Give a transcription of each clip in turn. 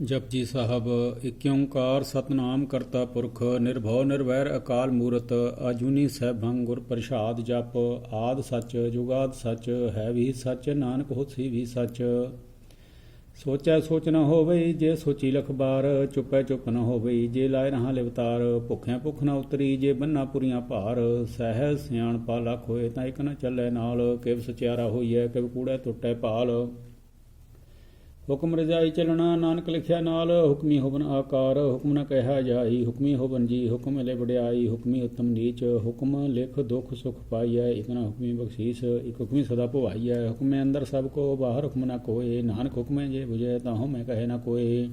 ਜਪਜੀ ਸਾਹਿਬ ਏਕ ਓੰਕਾਰ ਸਤਨਾਮ ਕਰਤਾ ਪੁਰਖ ਨਿਰਭਉ ਨਿਰਵੈਰ ਅਕਾਲ ਮੂਰਤ ਆਜੂਨੀ ਸੈਭੰ ਗੁਰ ਪ੍ਰਸਾਦ ਜਪ ਆਦ ਸੱਚ ਜੁਗਾਦ ਸੱਚ ਹੈ ਵੀ ਸੱਚ ਨਾਨਕ ਹੋਸੀ ਵੀ ਸੱਚ। ਸੋਚੈ ਸੋਚ ਨ ਹੋਵਈ ਜੇ ਸੋਚੀ ਲਖਬਾਰ ਚੁੱਪੈ ਚੁੱਪ ਨ ਹੋਵਈ ਜੇ ਲਾਇ ਰਹਾ ਲਿਵਤਾਰ ਭੁੱਖਿਆ ਭੁੱਖ ਨ ਉਤਰੀ ਜੇ ਬੰਨਾ ਪੁਰੀਆਂ ਭਾਰ ਸਹਿ ਸਿਆਣਪਾ ਲਖ ਹੋਏ ਤਾਂ ਇਕ ਨ ਚੱਲੇ ਨਾਲ ਕਿਵ ਸਚਿਆਰਾ ਹੋਈਐ ਕਿਵ ਕੂੜੈ ਟੁੱਟੈ ਭਾਲ। ਹੁਕਮ ਰਜਾਈ ਚੱਲਣਾ ਨਾਨਕ ਲਿਖਿਆ ਨਾਲ ਹੁਕਮੀ ਹੋਵਨ ਆਕਾਰ ਹੁਕਮ ਨ ਕਹਿਆ ਜਾਈ ਹੁਕਮੀ ਹੋਵਨ ਜੀ ਹੁਕਮ ਲੈ ਵਡਿਆਈ ਹੁਕਮੀ ਉਤਮ ਨੀਚ ਹੁਕਮ ਲਿਖ ਦੁਖ ਸੁਖ ਪਾਈਐ ਇਤਨਾ ਹੁਕਮੀ ਬਖਸ਼ੀਸ ਇਕ ਹੁਕਮੀ ਸਦਾ ਭਵਾਈਐ ਹੁਕਮੇ ਅੰਦਰ ਸਭ ਕੋ ਬਾਹਰ ਹੁਕਮ ਨ ਕੋਏ ਨਾਨਕ ਹੁਕਮੇ ਜੇ ਬੁਝੈ ਤਾਹੂ ਮੈਂ ਕਹੇ ਨ ਕੋਏ।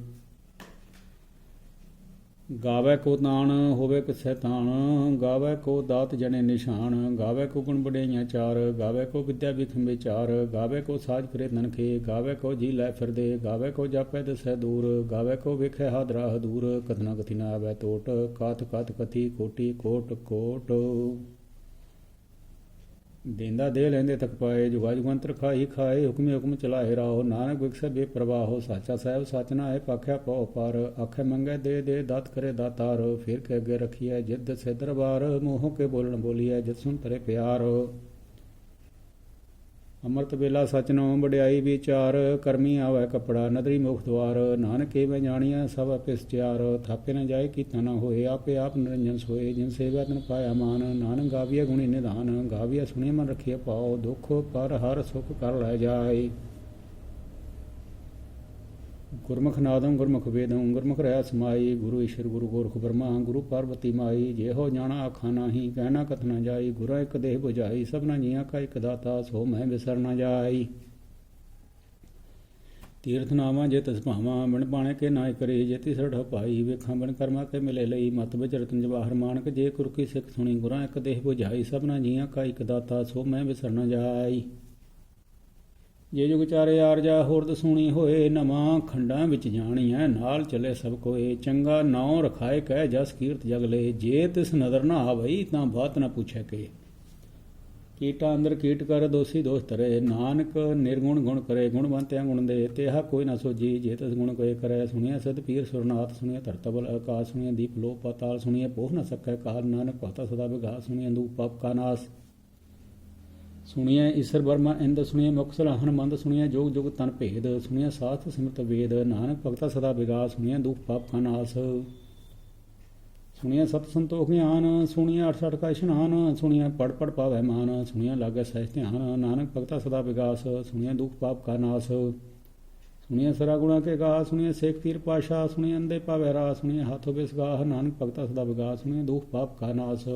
ਗਾਵੈ ਕੋ ਤਾਣ ਹੋਵੇ ਕਿਸੈ ਤਾਣ ਗਾਵੈ ਕੋ ਦਾਤ ਜਣੇ ਨਿਸ਼ਾਨ ਗਾਵੈ ਕੋ ਗੁਣ ਬੜਿਆਈਆਂ ਚਾਰ ਗਾਵੈ ਕੋ ਵਿਦਿਆ ਵਿਖਮ ਵਿਚਾਰ ਗਾਵੈ ਕੋ ਸਾਜ ਫਿਰੇ ਨਨਖੇ ਗਾਵੈ ਕੋ ਜੀ ਲੈ ਫਿਰਦੇ ਗਾਵੈ ਕੋ ਜਾਪੈ ਦਸੈ ਦੂਰ ਗਾਵੈ ਕੋ ਵੇਖੈ ਹਾਦਰਾ ਹਦੂਰ ਕਥਨਾ ਕਥੀ ਨ ਆਵੈ ਟੋਟ ਕਾਤ ਕਾਤ ਕਥੀ ਕੋਟੀ ਕੋਟ ਕੋਟ। ਦੇਂਦਾ ਦੇ ਲੈਂਦੇ ਤਕ ਪਾਏ ਜੁਗਾ ਜੁਗੰਤਰ ਖਾਈ ਖਾਏ ਹੁਕਮੇ ਹੁਕਮ ਚਲਾਏ ਰਾਹੋ ਨਾਨਕ ਵਿਖਸੈ ਬੇਪਰਵਾਹੋ ਸਾਚਾ ਸਾਹਿਬ ਸਚ ਨਾ ਹੈ ਪਾਖਿਆ ਪਉ ਪਰ ਆਖੇ ਮੰਗੈ ਦੇ ਦੇ ਦਾਤ ਕਰੇ ਦਾਤਾਰ ਫਿਰ ਕੇ ਅੱਗੇ ਰਖੀਐ ਜਿਦ ਸੇ ਦਰਬਾਰ ਮੋਹ ਕੇ ਬੋਲਣ ਬੋਲੀਐ ਜਿਤ ਸੁਨ ਤਰੇ ਪਿਆਰ। ਅੰਮ੍ਰਿਤ ਵੇਲਾ ਸਚ ਨੋ ਵਡਿਆਈ ਵਿਚਾਰ ਕਰਮੀ ਆਵੈ ਕਪੜਾ ਨਦਰੀ ਮੁਖ ਦਵਾਰ ਨਾਨਕ ਏ ਮੈਂ ਜਾਣੀਐ ਸਭ ਅਪਿਸ ਚਾਰ ਥਾਪੇ ਨ ਜਾਏ ਕੀਤਾ ਨ ਹੋਏ ਆਪੇ ਆਪ ਨਿਰੰਜਨ ਸੋਏ ਜਿਨ ਸੇਵਾ ਤਨ ਪਾਇਆ ਮਾਨ ਨਾਨਕ ਗਾਵੀਐ ਗੁਣੀ ਨਿਧਾਨ ਗਾਵੀਐ ਸੁਣੀ ਮਨ ਰਖੀਐ ਪਾਓ ਦੁਖ ਪਰ ਹਰ ਸੁਖ ਕਰ ਲੈ ਜਾਏ। ਗੁਰਮੁਖ ਨਾਦੰ ਗੁਰਮੁਖ ਵੇਦੰ ਗੁਰਮੁਖ ਰਹਿ ਸਮਾਈ ਗੁਰੂ ਈਸ਼ਰ ਗੁਰੂ ਗੋਰਖ ਬ੍ਰਹਮਾ ਗੁਰੂ ਪਾਰਵਤੀ ਮਾਈ ਜਿਹੋ ਜਾਣਾ ਆਖਾ ਨਾਹੀ ਕਹਿਣਾ ਕਥ ਨ ਜਾਈ ਗੁਰਾਂ ਇੱਕ ਦੇਹ ਬੁਝਾਈ ਸਭਨਾ ਜੀਆਂ ਕਾ ਇੱਕ ਦਾਤਾ ਸੋ ਮੈਂ ਵਿਸਰ ਨ ਜਾਈ। ਤੀਰਥ ਨਾਵਾਂ ਜੇ ਤਿਸ ਭਾਵਾਂ ਬਣ ਬਾਣੇ ਕੇ ਨਾਇ ਕਰੇ ਜੇ ਤਿਸੜ ਭਾਈ ਵੇਖਾਂ ਬਣ ਕਰਮਾ ਕੇ ਮਿਲੇ ਲਈ ਮਤ ਵਿੱਚ ਰਤਨ ਜਵਾਹਰ ਮਾਨਕ ਜੇ ਕੁਰਕੀ ਸਿੱਖ ਸੁਣੀ ਗੁਰਾਂ ਇੱਕ ਦੇਹ ਬੁਝਾਈ ਸਭਨਾ ਜੀਆਂ ਕਾ ਇੱਕ ਦਾਤਾ ਸੋ ਮੈਂ ਵਿਸਰ ਨ ਜਾਈ। ਜੇ ਜੁਗ ਚਾਰੇ ਆਰਜਾ ਹੋਰ ਦਸੂਣੀ ਹੋਏ ਨਵਾਂ ਖੰਡਾਂ ਵਿੱਚ ਜਾਣੀਐ ਨਾਲ ਚੱਲੇ ਸਭ ਕੋਏ ਚੰਗਾ ਨਾਉ ਰਖਾਏ ਕਹਿ ਜਸ ਕੀਰਤ ਜਗ ਲੈ ਜੇ ਤਿਸ ਨਦਰ ਨਾ ਆਵਈ ਤਾਂ ਬਾਤ ਨਾ ਪੁੱਛੈ ਕੇ। ਕੀਟਾ ਅੰਦਰ ਕੀਟ ਕਰ ਦੋਸੀ ਦੋਸ਼ ਤਰੇ ਨਾਨਕ ਨਿਰਗੁਣ ਗੁਣ ਕਰੇ ਗੁਣਵੰਤਿਆ ਗੁਣ ਦੇ ਤੇਹਾ ਕੋਈ ਨਾ ਸੋਜੀ ਜੇ ਤਿਸ ਗੁਣ ਕੋਏ ਕਰੇ ਸੁਣਿਆ ਸਦ ਪੀਰ ਸੁਰਨਾਥ ਸੁਣਿਆ ਧਰਤਬਲ ਆਕਾਸ਼ ਸੁਣਿਆ ਦੀਪ ਲੋ ਪਾਤਾਲ ਸੁਣਿਆ ਪੋਹ ਨ ਸਕੈ ਕਾਲ ਨਾਨਕ ਪਾਤਾ ਸਦਾ ਵਿਗਾ ਸੁਣਿਆ ਦੂਪ ਪਾਪ ਕਾ ਨਾਸ ਸੁਣਿਆ ਈਸ਼ਰ ਬਰਮਾ ਇੰਦ ਸੁਣਿਆ ਮੁਖ ਸਲਾਹਨ ਮੰਦ ਸੁਣਿਆ ਜੋਗ ਜੁਗ ਤਨ ਭੇਦ ਸੁਣਿਆ ਸਾਸਤ ਸਿਮਰਤ ਵੇਦ ਨਾਨਕ ਭਗਤਾ ਸਦਾ ਵਿਗਾਸ ਸੁਣਿਆ ਦੁਖ ਪਾਪ ਕਾ ਨਾਸ ਸੁਣਿਆ ਸਤ ਸੰਤੋਖ ਗਿਆਨ ਸੁਣਿਆ 68 ਕਾ ਇਸ਼ਨਾਨ ਸੁਣਿਆ ਪੜ ਪੜ ਪਾਵੈ ਮਾਨ ਸੁਣਿਆ ਲਾਗੈ ਸਹਿਜ ਧਿਆਨ ਨਾਨਕ ਭਗਤਾ ਸਦਾ ਵਿਗਾਸ ਸੁਣਿਆ ਦੁਖ ਪਾਪ ਕਾ ਨਾਸ ਸੁਣਿਆ ਸਰਾ ਗੁਣਾ ਕੇ ਗਾ ਸੁਣਿਆ ਸੇਖ ਤੀਰ ਪਾਸ਼ਾ ਸੁਣਿਆ ਅੰਦੇ ਪਾਵੈ ਰਾ ਸੁਣਿਆ ਹਾਥੋਂ ਬਿਸਗਾਹ ਨਾਨਕ ਭਗਤਾ ਸਦਾ ਵਿਗਾਸ ਸੁਣਿਆ ਦੁਖ ਪਾਪ ਕਾ ਨਾਸ।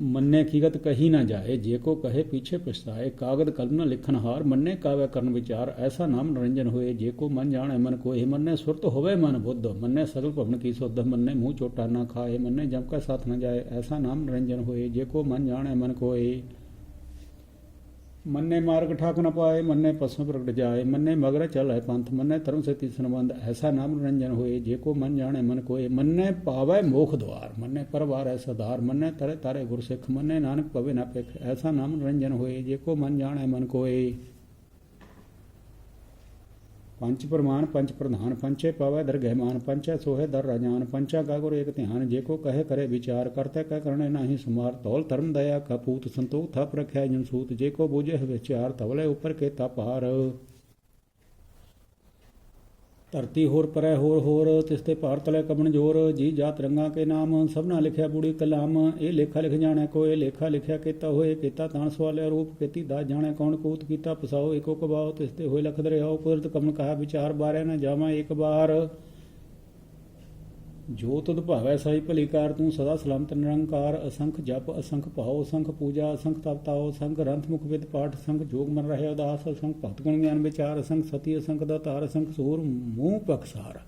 ਮੰਨੇ ਕੀਗਤ ਕਹੀ ਨਾ ਜਾਏ ਜੇ ਕੋ ਕਹੇ ਪੀਛੇ ਪਛਤਾਏ ਕਾਗਦ ਕਲਮ ਨ ਲਿਖਨ ਹਾਰ ਮੰਨੇ ਕਾਵੈ ਕਰਨ ਵਿਚਾਰ ਐਸਾ ਨਾਮ ਨਿਰੰਜਨ ਹੋਏ ਜੇ ਕੋ ਮਨ ਜਾਣੈ ਮਨ ਕੋਇ ਮੰਨੇ ਸੁਰਤ ਹੋਵੇ ਮਨ ਬੁੱਧ ਮੰਨੇ ਸਗਲ ਭਵਨ ਕੀ ਸੁਧ ਮੰਨੇ ਮੂੰਹ ਚੋਟਾ ਨਾ ਖਾਏ ਮੰਨੇ ਜਮ ਕਾ ਸਾਥ ਨ ਜਾਏ ਐਸਾ ਨਾਮ ਨਿਰੰਜਨ ਹੋਏ ਜੇ ਕੋ ਮਨ ਜਾਣੈ ਮਨ ਕੋਇ ਮੰਨੇ ਮਾਰਗ ਠਾਕ ਨ ਪਾਏ ਮੰਨੇ ਪਸਮ ਪ੍ਰਗਟ ਜਾਏ ਮੰਨੇ ਮਗਰ ਚਲ ਹੈ ਪੰਥ ਮੰਨੇ ਧਰਮ ਸੇ ਤਿਸ ਸੰਬੰਧ ਐਸਾ ਨਾਮ ਨਿਰੰਜਨ ਹੋਏ ਜੇ ਕੋ ਮਨ ਜਾਣੈ ਮਨ ਕੋਇ ਮੰਨੇ ਪਾਵੈ ਮੋਖ ਦਵਾਰ ਮੰਨੇ ਪਰਵਾਰ ਹੈ ਸਦਾਰ ਮੰਨੇ ਤਰੇ ਤਾਰੇ ਗੁਰ ਸਿੱਖ ਮੰਨੇ ਨਾਨਕ ਪਵੇ ਨਾ ਪਿਖ ਐਸਾ ਨਾਮ ਨਿਰੰਜਨ ਹੋਏ ਜੇ ਕੋ ਮਨ ਜਾਣੈ ਮਨ ਕੋਇ। ਪੰਚ ਪ੍ਰਮਾਣ ਪੰਚ ਪ੍ਰਧਾਨ ਪੰਚੇ ਪਾਵੈ ਦਰਗਹਿ ਮਾਨ ਪੰਚੈ ਸੋਹੇ ਦਰ ਰਾਜਾਨ ਪੰਚਾ ਕਾ ਗੁਰ ਏਕ ਧਿਆਨ ਜੇ ਕੋ ਕਹੇ ਕਰੇ ਵਿਚਾਰ ਕਰਤੇ ਕਹਿ ਕਰਣੇ ਨਾਹੀ ਸੁਮਾਰ ਤੌਲ ਧਰਮ ਦਇਆ ਕਪੂਤ ਸੰਤੋਖ ਥਪ ਰਖਿਆ ਜਨਸੂਤ ਜੇ ਕੋ ਬੂਝੇ ਵਿਚਾਰ ਤਵਲੇ ਉੱਪਰ ਕੇ ਤਪਾਰ। ਧਰਤੀ ਹੋਰ ਪਰੈ ਹੋਰ ਹੋਰ ਤਿਸ ਤੇ ਭਾਰ ਤਲੇ ਕਬਣ ਜੋਰ ਜੀ ਜਾਤ ਰੰਗਾ ਕੇ ਨਾਮ ਸਭਨਾ ਲਿਖਿਆ ਬੂੜੀ ਕਲਾਮ ਇਹ ਲੇਖਾ ਲਿਖ ਜਾਣੈ ਕੋਏ ਲੇਖਾ ਲਿਖਿਆ ਕੀਤਾ ਹੋਏ ਕੀਤਾ ਤਾਣ ਸਵਾਲਿਆ ਰੂਪ ਕੀਤੀ ਦਾ ਜਾਣੈ ਕੌਣ ਕੂਤ ਕੀਤਾ ਪਸਾਓ ਏਕੋ ਕਬਾਓ ਤਿਸ ਤੇ ਹੋਏ ਲਖ ਦਰਿਆਓ ਕੁਦਰਤ ਕਮਨ ਕਹਾ ਵਿਚਾਰ ਬਾਰੇ ਨ ਜਾਵਾਂ ਇੱਕ ਬਾਰ ਜੋ ਤੁਧ ਭਾਵੈ ਸਾਈ ਭਲੀ ਕਾਰ ਤੂੰ ਸਦਾ ਸਲਾਮਤ ਨਿਰੰਕਾਰ ਅਸੰਖ ਜਪ ਅਸੰਖ ਭਾਉ ਅਸੰਖ ਪੂਜਾ ਅਸੰਖ ਤਪਤਾਓ ਅਸੰਖ ਗ੍ਰੰਥ ਮੁਖ ਵਿਦ ਪਾਠ ਅਸੰਖ ਜੋਗ ਮਨ ਰਹੇ ਉਦਾਸ ਅਸੰਖ ਭਗਤ ਗੁਣ ਗਿਆਨ ਵਿਚਾਰ ਅਸੰਖ ਸਤੀ ਅਸੰਖ ਦਾਤਾਰ ਅਸੰਖ ਸੂਰ ਮੂੰਹ ਪਖਸਾਰ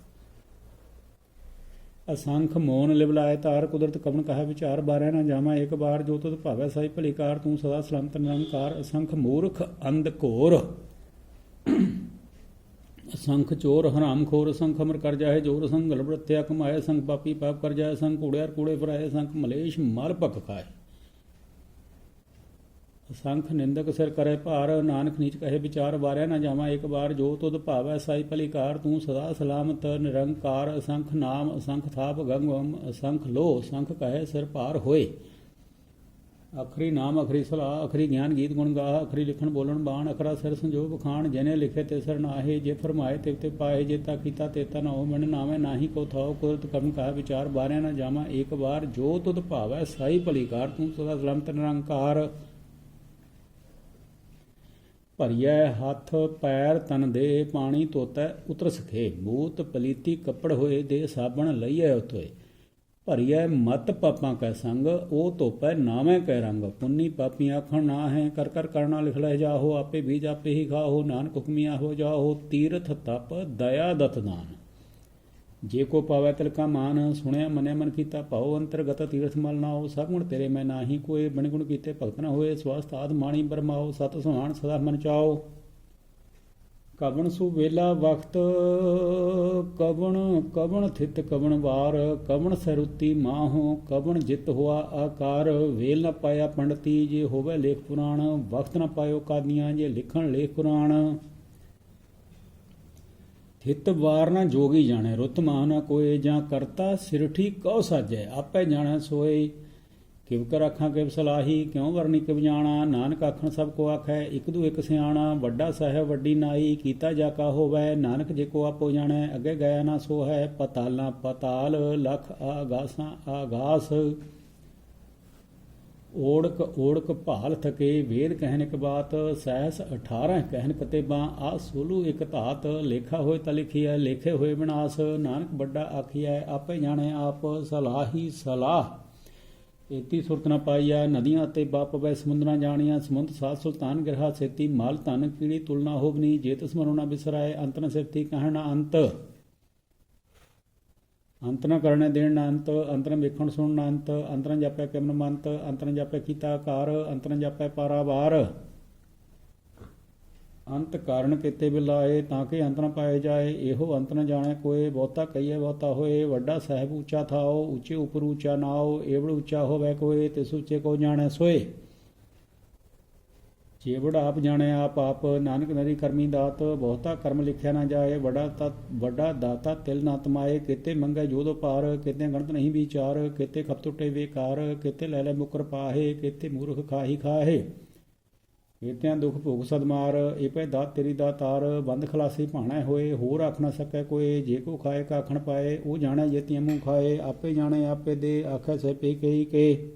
ਅਸੰਖ ਮੋਨ ਲਿਵਲਾਏ ਤਾਰ ਕੁਦਰਤ ਕਮਨ ਕਹਾ ਵਿਚਾਰ ਬਾਰੇ ਨਾ ਜਾਵਾਂ ਇੱਕ ਬਾਰ ਜੋ ਤੁਧ ਭਾਵੈ ਸਾਈ ਭਲੀ ਕਾਰ ਤੂੰ ਸਦਾ ਸਲਾਮਤ ਨਿਰੰਕਾਰ ਅਸੰਖ ਮੂਰਖ ਅੰਧ ਘੋਰ ਅਸੰਖ ਚੋਰ ਹਰਾਮ ਖੋਰ ਅਸੰਖ ਅਮਰ ਕਰ ਜਾਏ ਜੋਰ ਅਸੰਖ ਗਲਬਰਤਿਆ ਕਮਾਏ ਅਸੰਖ ਪਾਪੀ ਪਾਪ ਕਰ ਜਾਏ ਅਸੰਖ ਕੂੜਿਆਰ ਕੂੜੇ ਫਰਾਏ ਅਸੰਖ ਮਲੇਸ਼ ਮਲ ਭਖ ਖਾਏ ਸੰਖ ਨਿੰਦਕ ਸਿਰ ਕਰੇ ਭਾਰ। ਨਾਨਕ ਨੀਚ ਕਹੇ ਵਿਚਾਰ ਵਾਰਿਆ ਨਾ ਜਾਵਾਂ ਇੱਕ ਵਾਰ। ਜੋ ਤੁਧ ਭਾਵੈ ਸਾਈ ਭਲੀਕਾਰ। ਤੂੰ ਸਦਾ ਸਲਾਮਤ ਨਿਰੰਕਾਰ। ਅਸੰਖ ਨਾਮ ਅਸੰਖ ਥਾਪ ਗੰਗਮ। ਅਸੰਖ ਲੋ ਸੰਖ ਕਹੇ ਸਿਰ ਭਾਰ ਹੋਏ। ਅਖਰੀ ਨਾਮ ਅਖਰੀ ਸਲਾਹ। ਅਖਰੀ ਗਿਆਨ ਗੀਤ ਗੁਣ ਗਾਹ। ਅਖਰੀ ਲਿਖਣ ਬੋਲਣ ਬਾਣ। ਅਖਰਾ ਸਿਰ ਸੰਜੋਗ ਖਾਣ। ਜਿਹਨੇ ਲਿਖੇ ਤੇ ਸਿਰ ਨਾਹੇ। ਜੇ ਫਰਮਾਏ ਤਿਵ ਤੇ ਪਾਏ। ਜੇਤਾ ਕੀਤਾ ਤੇਤਾ ਨਾ ਹੋ। ਮਨ ਨਾਵੇਂ ਨਾਹੀ ਕੋ ਥਾਓ। ਕੁਦਰਤ ਕਰਮ ਕਹਾ ਵਿਚਾਰ ਬਾਰਿਆ ਨਾ ਜਾਵਾਂ ਏਕ ਵਾਰ। ਜੋ ਤੁਧ ਭਾਵੈ ਸਾਈ ਭਲੀਕਾਰ। ਤੂੰ ਸਦਾ ਸਲਾਮਤ ਨਿਰੰਕਾਰ। ਭਰੀਐ ਹੱਥ ਪੈਰ ਤਨ ਦੇ। ਪਾਣੀ ਧੋਤੈ ਉਤਰ ਸਖੇ। ਬੂਤ ਪਲੀਤੀ ਕੱਪੜ ਹੋਏ। ਦੇ ਸਾਬਣ ਲਈਐ ਉਤੋਏ। ਭਰੀਐ ਮਤ ਪਾਪਾਂ ਕੈ ਸੰਗ। ਉਹ ਧੋਪੈ ਨਾਵੇਂ ਕੈ ਰੰਗ। ਪੁੰਨੀ ਪਾਪੀ ਆਖਣ ਨਾ ਹੈ। ਕਰ ਕਰ ਕਰਨਾ ਲਿਖ ਲੈ ਜਾਹੋ। ਆਪੇ ਬੀਜ ਆਪੇ ਹੀ ਖਾਹੋ। ਨਾਨਕ ਹੁਕਮੀਆ ਹੋ ਜਾਹੋ। ਤੀਰਥ ਤਪ ਦਇਆ ਦਤ ਦਾਨ। ਜੇ ਕੋ ਪਾਵੈ ਤਿਲਕਾ ਮਾਨ। ਸੁਣਿਆ ਮੰਨਿਆ ਮਨ ਕੀਤਾ ਭਾਉ। ਅੰਤਰਗਤ ਤੀਰਥ ਮਲ ਨਾਓ। ਸਭ ਗੁਣ ਤੇਰੇ ਮੈਂ ਨਾਹੀ ਕੋਏ। ਬਣ ਗੁਣ ਕੀਤੇ ਭਗਤ ਨ ਹੋਏ। ਸਵਸਥ ਆਦ ਮਾਣੀ ਬਰਮਾਓ। ਸਤ ਸੁਹਾਣ ਸਦਾ ਮਨ ਚਾਓ। ਕਵਣ ਸੁ ਵੇਲਾ ਵਕਤ। ਕਵਣ ਕਵਣ ਥਿਤ ਕਵਣ ਵਾਰ। ਕਵਣ ਸਰੁਤੀ ਮਾਹੋ। ਕਵਣ ਜਿਤ ਹੋਆ ਆਕਾਰ। ਵੇਲ ਨ ਪਾਇਆ ਪੰਡਤੀ। ਜੇ ਹੋਵੇ ਲੇਖ ਪੁਰਾਣ। ਵਕਤ ਨ ਪਾਇਓ ਕਾਦੀਆਂ। ਜੇ ਲਿਖਣ ਲੇਖ ਪੁਰਾਣ। ਥਿਤ ਵਾਰ ਨਾ ਜੋਗੀ ਜਾਣੈ। ਰੁੱਤ ਮਾਹ ਨਾ ਕੋਏ। ਜਾਂ ਕਰਤਾ ਸਿਰਠੀ ਕਉ ਸਾਜੈ। ਆਪੇ ਜਾਣੈ ਸੋਏ। ਕਿਵ ਕਰ ਆਖਾਂ ਕਿਵ ਸਲਾਹੀ। ਕਿਉ ਵਰਨੀ ਕਿਵ ਜਾਣਾ। ਨਾਨਕ ਆਖਣ ਸਭ ਕੋ ਆਖੈ। ਇਕ ਦੂ ਇਕ ਸਿਆਣਾ। ਵੱਡਾ ਸਾਹਿਬ ਵੱਡੀ ਨਾਈ। ਕੀਤਾ ਜਾ ਕਾ ਹੋਵੈ। ਨਾਨਕ ਜੇ ਕੋ ਆਪੋ ਜਾਣੈ। ਅੱਗੇ ਗਿਆ ਨਾ ਸੋ ਹੈ। ਪਤਾਲਾਂ ਪਤਾਲ। ਲਖ ਆਗਾਸਾਂ ਆਗਾਸ। ਓੜਕ ਓੜਕ ਭਾਲ ਥਕੇ। ਵੇਦ ਕਹਿਨ ਇਕ ਬਾਤ। ਸਹਿਸ 18 ਕਹਿਨ ਕਤੇਬਾਂ। ਆ ਸੋਲੂ ਇਕ ਧਾਤ। ਲੇਖਾ ਹੋਏ ਤਾਂ ਲਿਖੀਐ। ਲੇਖੇ ਹੋਏ ਵਿਨਾਸ਼। ਨਾਨਕ ਵੱਡਾ ਆਖੀਐ। ਆਪੇ ਜਾਣੈ ਆਪ। ਸਲਾਹੀ ਸਲਾਹ। ਏਤੀ ਸੁਰਤ ਨ ਪਾਈਆ। ਨਦੀਆਂ ਅਤੇ ਬਾਪ ਵੈ ਸਮੁੰਦਰਾਂ ਜਾਣੀਆਂ। ਸਮੁੰਦ ਸਾਧ ਸੁਲਤਾਨ ਗਿਰਹਾ ਸੇਤੀ। ਮਾਲ ਧਨ ਕੀੜੀ ਤੁਲਨਾ ਹੋਵਨੀ। ਜੇਤ ਸਮਰੋ ਨ ਬਿਸਰਾਏ। ਅੰਤ ਨ ਸਿਫਤੀ ਕਹਿਣ ਨ ਅੰਤ। ਅੰਤ ਨ ਕਰਨੇ ਦੇਣ ਨ ਅੰਤ। ਅੰਤ ਨ ਵੇਖਣ ਸੁਣਨ ਨ ਅੰਤ। ਅੰਤ ਨ ਜਾਪੈ ਕਿਮ ਨ ਮੰਤ। ਅੰਤ ਨ ਜਾਪੈ ਕੀਤਾ ਆਕਾਰ। ਅੰਤ ਨ ਜਾਪੈ ਪਾਰਾਵਾਰ। ਅੰਤ ਕਾਰਨ ਕੀਤੇ ਬਿਲਾਏ। ਤਾਂ ਕਿ ਅੰਤ ਨ ਪਾਏ ਜਾਏ। ਇਹੋ ਅੰਤ ਨ ਜਾਣੈ ਕੋਏ। ਬਹੁਤਾ ਕਹੀਏ ਬਹੁਤਾ ਹੋਏ। ਵੱਡਾ ਸਾਹਿਬ ਉੱਚਾ ਥਾਓ। ਉੱਚੇ ਉਪਰ ਉੱਚਾ ਨਾਓ। ਏਵੜ ਉੱਚਾ ਹੋਵੈ ਕੋਏ। ਤਿਸ ਉੱਚੇ ਕੋ ਜਾਣੈ ਸੋਏ। ਜੇਵੜ ਆਪ ਜਾਣੈ ਆਪ ਆਪ। ਨਾਨਕ ਨਰੀ ਕਰਮੀ ਦਾਤ। ਬਹੁਤਾ ਕਰਮ ਲਿਖਿਆ ਨਾ ਜਾਏ। ਵੱਡਾ ਦਾਤਾ ਤਿਲ ਨਾ ਤਮਾਏ। ਕਿਤੇ ਮੰਗੈ ਜੋਦੋ ਪਾਰ। ਕਿਤੇ ਗਣਤ ਨਹੀਂ ਵਿਚਾਰ। ਕਿਤੇ ਖਪ ਟੁੱਟੇ ਬੇਕਾਰ। ਕਿਤੇ ਲੈ ਲੈ ਮੁਕਰ ਪਾਹੇ। ਕਿਤੇ ਮੂਰਖ ਖਾਹੀ ਖਾਹੇ। ਕੀਤਿਆਂ ਦੁਖ ਭੋਗ ਸਦਮਾਰ। ਏਪੈ ਦਾਤ ਤੇਰੀ ਦਾਤਾਰ। ਬੰਦ ਖਲਾਸੀ ਭਾਣੈ ਹੋਏ। ਹੋਰ ਆਖ ਨਾ ਸਕੈ ਕੋਏ। ਜੇ ਕੋ ਖਾਏ ਕਾਖਣ ਪਾਏ। ਉਹ ਜਾਣੈ ਜੇਤੀਆਂ ਮੂੰਹ ਖਾਏ। ਆਪੇ ਜਾਣੈ ਆਪੇ ਦੇ। ਆਖੈ ਸਹਿ ਪੇ ਕਹੀ ਕੇ।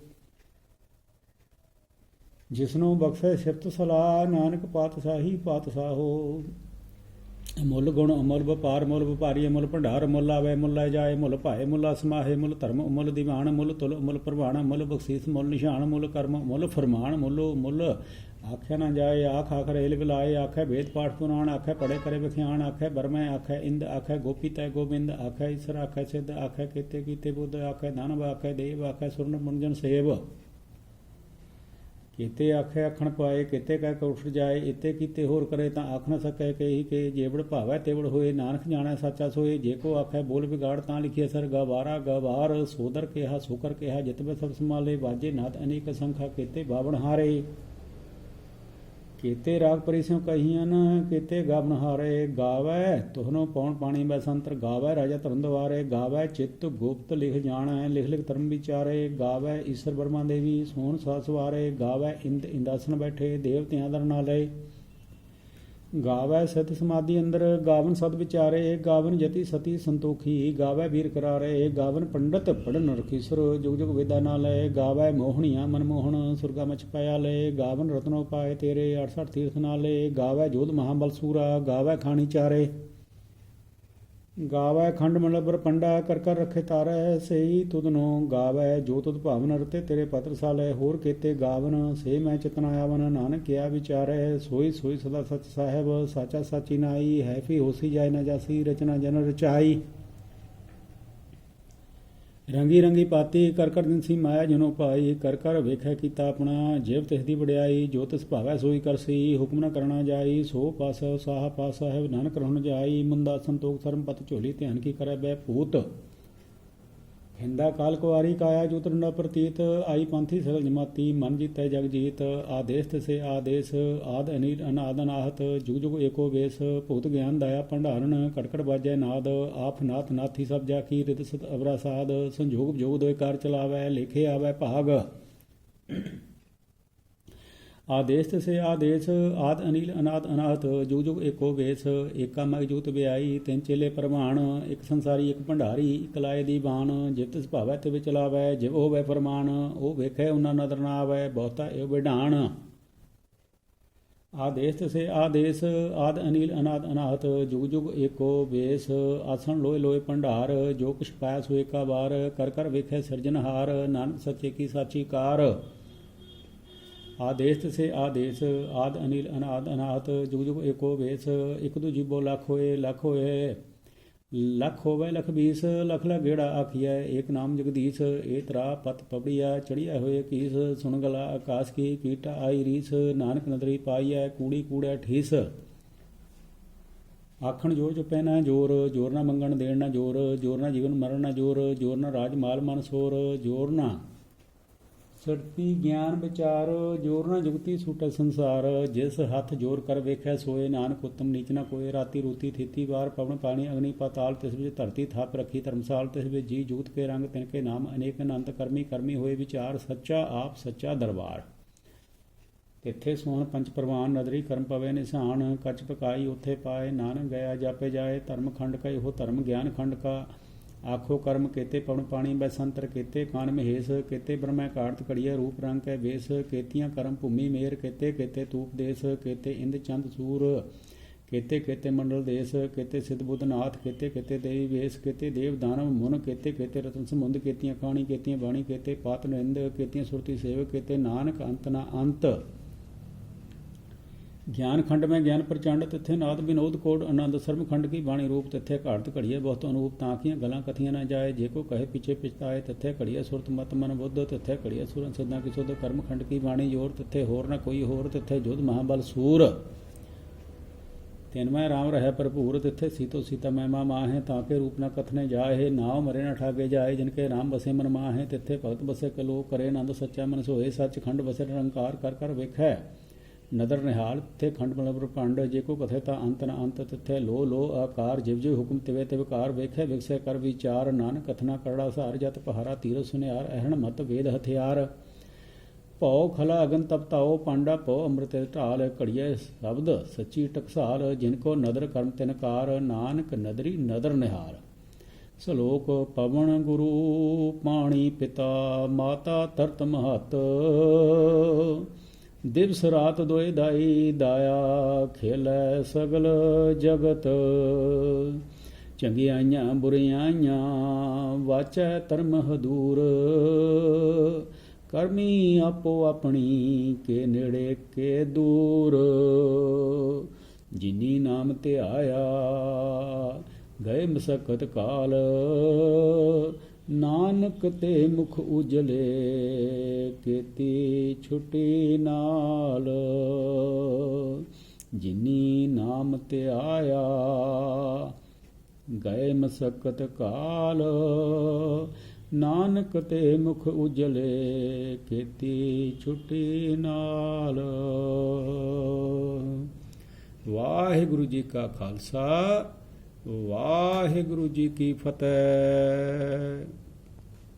ਜਿਸਨੂੰ ਬਖਸ਼ੈ ਸਿਫਤ ਸਲਾਹ। ਨਾਨਕ ਪਾਤਸ਼ਾਹੀ ਪਾਤਸ਼ਾਹੋ। ਮੁੱਲ ਗੁਣ ਅਮੁੱਲ ਵਪਾਰ ਮੁੱਲ ਵਪਾਰੀ। ਅਮੁੱਲ ਭੰਡਾਰ ਮੁੱਲ ਆਵੇ ਮੁੱਲ ਲੈ ਜਾਏ। ਮੁੱਲ ਭਾਏ ਮੁੱਲ ਸਮਾਹੇ। ਮੁੱਲ ਧਰਮ ਮੁੱਲ ਦੀਵਾਨ। ਮੁੱਲ ਤੁਲ ਮੁੱਲ ਪ੍ਰਵਾਨ। ਮੁੱਲ ਬਖਸ਼ੀਸ ਮੁੱਲ ਨਿਸ਼ਾਨ। ਮੁੱਲ ਕਰਮ ਮੁੱਲ ਫਰਮਾਨ। ਮੁੱਲ ਆਖਿਆ ਨਾ ਜਾਏ। ਆਖ ਆਖ ਰੇਲ ਵਿਲਾਏ। ਆਖੈ ਵੇਦ ਪਾਠ ਪੁਰਾਣ। ਆਖੈ ਪੜੇ ਕਰੇ ਵਿਖਿਆਣ। ਆਖੈ ਬਰਮੈ ਆਖੈ ਇੰਦ। ਆਖੈ ਗੋਪੀ ਤੈ ਗੋਬਿੰਦ। ਆਖੈ ਈਸਰ ਆਖੈ ਸਿੱਧ। ਆਖੈ ਕੀਤੇ ਕੀਤੇ ਬੁੱਧ। ਆਖੈ ਦਾਨਵ ਆਖੈ ਦੇਵ। ਆਖੈ ਸੁਰਨ ਮੁੰਜਨ ਸੇਵ। ਕੀਤੇ ਆਖੇ ਆਖਣ ਪਾਏ। ਕਿਤੇ ਕਹਿ ਕੇ ਉੱਠ ਜਾਏ। ਇਤੇ ਕੀਤੇ ਹੋਰ ਕਰੇ ਤਾਂ ਆਖ ਨਾ ਸਕੈ ਕਹੀ ਕੇ। ਜੇਵੜ ਭਾਵੈ ਤੇਵੜ ਹੋਏ। ਨਾਨਕ ਜਾਣੈ ਸਾਚਾ ਸੋਏ। ਜੇ ਕੋ ਆਖੈ ਬੋਲ ਵਿਗਾੜ ਤਾਂ ਲਿਖੀਐ ਸਰ ਗਵਾਰਾ ਗਵਾਰ। ਸੋਦਰ ਕਿਹਾ ਸੋਕਰ ਕਿਹਾ। ਜਿਤਵੇ ਸਭ ਸੰਭਾਲੇ। ਵਾਜੇ ਨਾਦ ਅਨੇਕ ਸੰਖਾ। ਕੀਤੇ ਬਾਵਣ ਹਾਰੇ। ਕੀਤੇ ਰਾਗ ਪਰਿਸਿਉ ਕਹੀਆਂ ਨ। ਕੀਤੇ ਗਾਵਨ ਹਾਰੇ। ਗਾਵੈ ਤੁਹਨੋ ਪੌਣ ਪਾਣੀ ਬੈਸੰਤਰ। ਗਾਵੈ ਰਾਜਾ ਧਰਨ ਦੁਆਰੇ। ਗਾਵੈ ਚਿੱਤ ਗੁਪਤ ਲਿਖ ਜਾਣੈ। ਲਿਖ ਲਿਖ ਧਰਮ ਵਿਚਾਰੇ। ਗਾਵੈ ਈਸਰ ਬਰਮਾ ਦੇਵੀ ਸੋਹਣ ਸਾ ਸਵਾਰੇ। ਗਾਵੈ ਇੰਦ ਇੰਦਾਸਨ ਬੈਠੇ। ਦੇਵਤਿਆਂ ਦਰ ਨਾਲੇ। ਗਾਵੈ ਸਤ ਸਮਾਧੀ ਅੰਦਰ। ਗਾਵਨ ਸਦ ਵਿਚਾਰੇ। ਗਾਵਨ ਜਤੀ ਸਤੀ ਸੰਤੋਖੀ। ਗਾਵੈ ਵੀਰ ਕਰਾਰੇ। ਗਾਵਨ ਪੰਡਤ ਪੜਨ ਰਖੀਸਰ। ਜੁਗ ਜੁਗ ਵੇਦਾ ਨਾ ਲਏ। ਗਾਵੈ ਮੋਹਣੀਆਂ ਮਨਮੋਹਣ। ਸੁਰਗਾ ਮਚ ਪਾਇਆ ਲਏ। ਗਾਵਨ ਰਤਨੋ ਪਾਏ ਤੇਰੇ। 68 ਤੀਰਥ ਨਾਲੇ। ਗਾਵੈ ਜੋਧ ਮਹਾਬਲ ਸੂਰਾ। ਗਾਵੈ ਖਾਣੀ ਚਾਰੇ। ਗਾਵੈ ਖੰਡ ਮਲਬਰ ਪੰਡਾ। ਕਰ ਕਰ ਰੱਖੇ ਤਾਰੈ। ਸਹੀ ਤੁਧਨੋ ਗਾਵੈ। ਜੋ ਤੁਧ ਭਾਵਨ ਰਤੇ ਤੇਰੇ ਪਤਰ ਸਾਲੇ। ਹੋਰ ਕੀਤੇ ਗਾਵਨ ਸੇ ਮੈਂ ਚਿਤਨਾ ਆਵਨ। ਨਾਨਕ ਕਿਆ ਵਿਚਾਰੈ। ਸੋਈ ਸੋਈ ਸਦਾ ਸਚ ਸਾਹਿਬ। ਸਾਚਾ ਸਾਚੀ ਨਾਈ। ਹੈ ਫੀ ਹੋਸੀ ਜਾਏ ਨਾ ਜਾਸੀ। ਰਚਨਾ ਜਨ ਰਚਾਈ। ਰੰਗੀ ਰੰਗੀ ਪਾਤੀ। ਕਰ ਕਰ ਦਿਨਸੀ ਮਾਇਆ ਜਨੋ ਪਾਈ। ਕਰ ਕਰ ਵੇਖੈ ਕੀਤਾ ਆਪਣਾ। ਜੇਬ ਤਿਸ ਦੀ ਵਡਿਆਈ। ਜੋ ਤਿਸ ਭਾਵੈ ਸੋਈ ਕਰਸੀ। ਹੁਕਮ ਨ ਕਰਨਾ ਜਾਈ। ਸੋ ਪਾਸ ਸਾਹ ਪਾਸ ਸਾਹਿਬ। ਨਾਨਕ ਰਹਿਣ ਜਾਈ। ਮੁੰਦਾ ਸੰਤੋਖ ਧਰਮ ਪਤ ਝੋਲੀ। ਧਿਆਨ ਕੀ ਕਰੈ ਬੈ ਭੂਤ। ਹਿੰਦਾ ਕਾਲ ਕੁਵਾਰੀ ਕਾਇਆ ਜੂਤ ਡੰਡਾ ਪ੍ਰਤੀਤ ਆਈ ਪੰਥੀ ਸਗਲ ਜਮਾਤੀ ਮਨ ਜੀਤੈ ਜਗ ਜੀਤ ਆਦੇਸ਼ ਤਸੇ ਆਦੇਸ਼ ਆਦ ਅਨੀਲ ਅਨਾਦ ਅਨਾਹਤ ਜੁਗ ਜੁਗ ਏਕੋ ਵੇਸ ਭੂਤ ਗਿਆਨ ਦਾਇਆ ਭੰਡਾਰਨ ਕਟਕਟ ਬਾਜੈ ਨਾਦ ਆਪ ਨਾਥ ਨਾਥੀ ਸਭ ਜਾ ਕੀ ਰਿਤ ਸਤ ਅਵਰਾ ਸਾਧ ਸੰਜੋਗ ਵਿਜੋਗ ਦੋਇ ਕਾਰ ਚਲਾਵੈ ਲੇਖੇ ਆਵੈ ਭਾਗ ਆਦੇਸ਼ ਤਸੇ ਆਦੇਸ਼ ਆਦ ਅਨੀਲ ਅਨਾਦ ਅਨਾਹਤ ਜੁਗ ਜੁਗ ਏਕੋ ਵੇਸ ਏਕਾ ਮਗ ਜੂਤ ਵਿਆਈ ਤਿੰਨ ਚੇਲੇ ਪ੍ਰਮਾਣ ਇੱਕ ਸੰਸਾਰੀ ਇੱਕ ਭੰਡਾਰੀ ਇੱਕ ਲਾਏ ਦੀ ਬਾਣ ਜਿਵ ਤਿਸ ਭਾਵੈ ਤੇ ਵਿੱਚ ਲਾਵੈ ਜਿਵ ਹੋਵੈ ਫਰਮਾਨ ਉਹ ਵੇਖੈ ਉਹਨਾਂ ਨਦਰ ਨਾ ਆਵੈ ਬਹੁਤਾ ਇਹ ਵਿਢਾਣ ਆਦੇਸ਼ ਤਸੇ ਆਦੇਸ਼ ਆਦ ਅਨੀਲ ਅਨਾਦ ਅਨਾਹਤ ਜੁਗ ਜੁਗ ਏਕੋ ਵੇਸ ਆਸਣ ਲੋਏ ਲੋਏ ਭੰਡਾਰ ਜੋ ਕੁਛ ਪਾਇਆ ਸੋ ਏਕਾ ਵਾਰ ਕਰ ਕਰ ਵੇਖੈ ਸਿਰਜਨਹਾਰ ਨਾਨਕ ਸੱਚੇ ਕੀ ਸਾਚੀ ਕਾਰ ਆਦੇਸ਼ ਤਸੇ ਆਦੇਸ਼ ਆਦ ਅਨੀਲ ਅਨਾਦ ਅਨਾਹਤ ਜੁਗ ਜੁਗ ਏਕੋ ਵੇਸ ਇੱਕ ਦੂ ਜੀਬੋ ਲੱਖ ਹੋਏ ਲੱਖ ਹੋਵੇ ਲਖ 20 ਲਖ ਲਾ ਗੇੜਾ ਆਖੀਐ ਏਕ ਨਾਮ ਜਗਦੀਸ਼ ਏ ਤਰਾ ਪਤ ਪਬੜੀਐ ਚੜੀਐ ਹੋਏ ਕੀਸ ਸੁਣ ਗਲਾ ਆਕਾਸ਼ ਕੀ ਕੀਟਾ ਆਈ ਰੀਸ ਨਾਨਕ ਨਦਰੀ ਪਾਈਐ ਕੂੜੀ ਕੂੜੈ ਠੀਸ ਆਖਣ ਜੋਰ ਚੁਪੈ ਨਾ ਜੋਰ ਜੋਰ ਨਾ ਮੰਗਣ ਦੇਣ ਨਾ ਜੋਰ ਜੋਰ ਨਾ ਜੀਵਨ ਮਰਨ ਨਾ ਜੋਰ ਜੋਰ ਨਾ ਰਾਜ ਮਾਲ ਮਨ ਸੋਰ ਜੋਰ ਨਾ ਸਰਤੀ ਗਿਆਨ ਵਿਚਾਰ ਜੋਰ ਨਾ ਜੁਗਤੀ ਸੂਟੈ ਸੰਸਾਰ ਜਿਸ ਹੱਥ ਜੋਰ ਕਰ ਵੇਖੈ ਸੋਏ ਨਾਨਕ ਉਤਮ ਨੀਚ ਨਾ ਕੋਏ ਰਾਤੀ ਰੂਤੀ ਥੀਤੀ ਵਾਰ ਪਵਨ ਪਾਣੀ ਅਗਨੀ ਪਾਤਾਲ ਤਿਸ ਵਿੱਚ ਧਰਤੀ ਥਾਪ ਰੱਖੀ ਧਰਮਸਾਲ ਤਿਸ ਵਿੱਚ ਜੀ ਜੂਤ ਕੇ ਰੰਗ ਤਿਨ ਕੇ ਨਾਮ ਅਨੇਕ ਅਨੰਤ ਕਰਮੀ ਕਰਮੀ ਹੋਏ ਵਿਚਾਰ ਸੱਚਾ ਆਪ ਸੱਚਾ ਦਰਬਾਰ ਤਿੱਥੇ ਸੋਹਣ ਪੰਚ ਪ੍ਰਵਾਨ ਨਦਰੀ ਕਰਮ ਪਵੇ ਨਿਸ਼ਾਨ ਕੱਚ ਪਕਾਈ ਉੱਥੇ ਪਾਏ ਨਾਨਕ ਗਿਆ ਜਾਪੇ ਜਾਏ ਧਰਮ ਖੰਡ ਕਾ ਇਹੋ ਧਰਮ ਗਿਆਨ ਖੰਡ ਕਾ ਆਖੋ ਕਰਮ ਕੇਤੇ ਪਵਨ ਪਾਣੀ ਬੈ ਸੰਤਰ ਕੇਤੇ ਕਾਨ ਮਹੇਸ਼ ਕੇਤੇ ਬ੍ਰਹਮੈ ਕਾਰਤ ਕੜੀਐ ਰੂਪ ਰੰਗ ਕੈ ਵੇਸ ਕੇਤੀਆਂ ਕਰਮ ਭੂਮੀ ਮੇਰ ਕੇਤੇ ਕੇਤੇ ਤੂਪ ਦੇਸ ਕੇਤੇ ਇੰਦ ਚੰਦ ਸੂਰ ਕੇਤੇ ਕੇਤੇ ਮੰਡਲ ਦੇਸ ਕੇਤੇ ਸਿੱਧ ਬੁੱਧ ਨਾਥ ਕੇਤੇ ਕੇਤੇ ਦੇਵੀ ਵੇਸ ਕੇਤੇ ਦੇਵ ਦਾਨਵ ਮੁਨ ਕੇਤੇ ਕੇਤੇ ਰਤਨ ਸਮੁੰਦ ਕੇਤੀਆਂ ਖਾਣੀ ਕੇਤੀਆਂ ਬਾਣੀ ਕੇਤੇ ਪਾਤ ਨਿੰਦ ਕੇਤੀਆਂ ਸੁਰਤੀ ਸੇਵ ਕੇਤੇ ਨਾਨਕ ਅੰਤ ਨਾ ਅੰਤ ਗਿਆਨ ਖੰਡ ਮੈਂ ਗਿਆਨ ਪ੍ਰਚੰਡ ਤਿੱਥੇ ਨਾਦ ਵਿਨੋਦ ਕੋਡ ਆਨੰਦ ਸਰਮ ਖੰਡ ਕੀ ਬਾਣੀ ਰੂਪ ਤਿੱਥੇ ਘਾੜਤ ਘੜੀਏ ਬਹੁਤ ਅਨੂਪ ਤਾਂ ਕੀਆਂ ਗਲਾਂ ਕਥੀਆਂ ਨਾ ਜਾਏ ਜੇ ਕੋ ਕਹੇ ਪਿਛੇ ਪਿਛਤਾਏ ਤਿੱਥੇ ਘੜੀਏ ਸੁਰਤ ਮਤ ਮਨ ਬੁੱਧ ਤਿੱਥੇ ਘੜੀਏ ਸੁਰਨ ਸਿੱਧਾਂ ਕੀ ਸੁਧ ਕਰਮ ਖੰਡ ਕੀ ਬਾਣੀ ਜੋਰ ਤਿੱਥੇ ਹੋਰ ਨਾ ਕੋਈ ਹੋਰ ਤਿੱਥੇ ਜੁਧ ਮਹਾਬਲ ਸੂਰ ਤਿਨਮੈ ਰਾਮ ਰਹਿ ਭਰਪੂਰ ਤਿੱਥੇ ਸੀਤੋ ਸੀਤਾ ਮਹਿਮਾ ਮਾਹੇ ਤਾਂ ਕੇ ਰੂਪ ਨਾ ਕਥਨੇ ਜਾਏ ਨਾਉ ਮਰੇ ਨਾ ਠਾਗੇ ਜਾਏ ਜਿਨਕੇ ਰਾਮ ਬਸੇ ਮਨ ਮਾਹੇ ਤਿੱਥੇ ਭਗਤ ਬਸੇ ਕਲੋ ਕਰੇ ਆਨੰਦ ਸੱਚਾ ਮਨ ਸੋਏ ਸੱਚ ਖੰਡ ਬਸੇ ਨਿਰੰਕਾਰ ਕਰ ਕਰ ਵੇਖੈ ਨਦਰ ਨਿਹਾਲ ਤਿੱਥੇ ਖੰਡ ਮਲਬ ਭੰਡ ਜੇ ਕੋ ਕਥੇ ਤਾਂ ਅੰਤ ਨ ਅੰਤ ਤਿੱਥੇ ਲੋ ਲੋ ਆਕਾਰ ਜਿਵ ਜਿਵ ਹੁਕਮ ਤਿਵੇ ਤਿਵਕਾਰ ਵੇਖੈ ਵਿਗਸੈ ਕਰ ਵਿਚਾਰ ਨਾਨਕ ਕਥਨਾ ਕਰੜਾ ਸਹਾਰ ਜਤ ਪਹਾਰਾ ਤੀਰ ਸੁਨਿਆਰ ਅਹਣ ਮਤ ਵੇਦ ਹਥਿਆਰ ਭਉ ਖਲਾ ਅਗਨ ਤਪਤਾਓ ਪਾਂਡਾ ਭਉ ਅੰਮ੍ਰਿਤ ਢਾਲ ਘੜੀਏ ਸ਼ਬਦ ਸੱਚੀ ਟਕਸਾਲ ਜਿਨ ਕੋ ਨਦਰ ਕਰਮ ਤਿਨਕਾਰ ਨਾਨਕ ਨਦਰੀ ਨਦਰ ਨਿਹਾਲ ਸਲੋਕ ਪਵਨ ਗੁਰੂ ਪਾਣੀ ਪਿਤਾ ਮਾਤਾ ਤਰਤ ਮਹਤ ਦਿਵਸ ਰਾਤ ਦੋਇ ਦਾਈ ਦਾਇਆ ਖੇਲੈ ਸਗਲ ਜਗਤ ਚੰਗਿਆਈਆਂ ਬੁਰਿਆਈਆਂ ਵਾਚੈ ਧਰਮ ਹਦੂਰ ਕਰਮੀ ਆਪੋ ਆਪਣੀ ਕੇ ਨੇੜੇ ਕੇ ਦੂਰ ਜਿਨੀ ਨਾਮ ਧਿਆਇਆ ਗਏ ਮਸਕਤ ਕਾਲ ਨਾਨਕ ਤੇ ਮੁਖ ਉਜਲੇ ਕੀਤੀ ਛੁਟੀ ਨਾਲ ਜਿਨੀ ਨਾਮ ਧਿਆਇਆ ਗਏ ਮਸਕਤ ਕਾਲ ਨਾਨਕ ਤੇ ਮੁਖ ਉਜਲੇ ਕੀਤੀ ਛੁਟੀ ਨਾਲ। ਵਾਹਿਗੁਰੂ ਜੀ ਕਾ ਖਾਲਸਾ ਵਾਹਿਗੁਰੂ ਜੀ ਕੀ ਫਤਿਹ।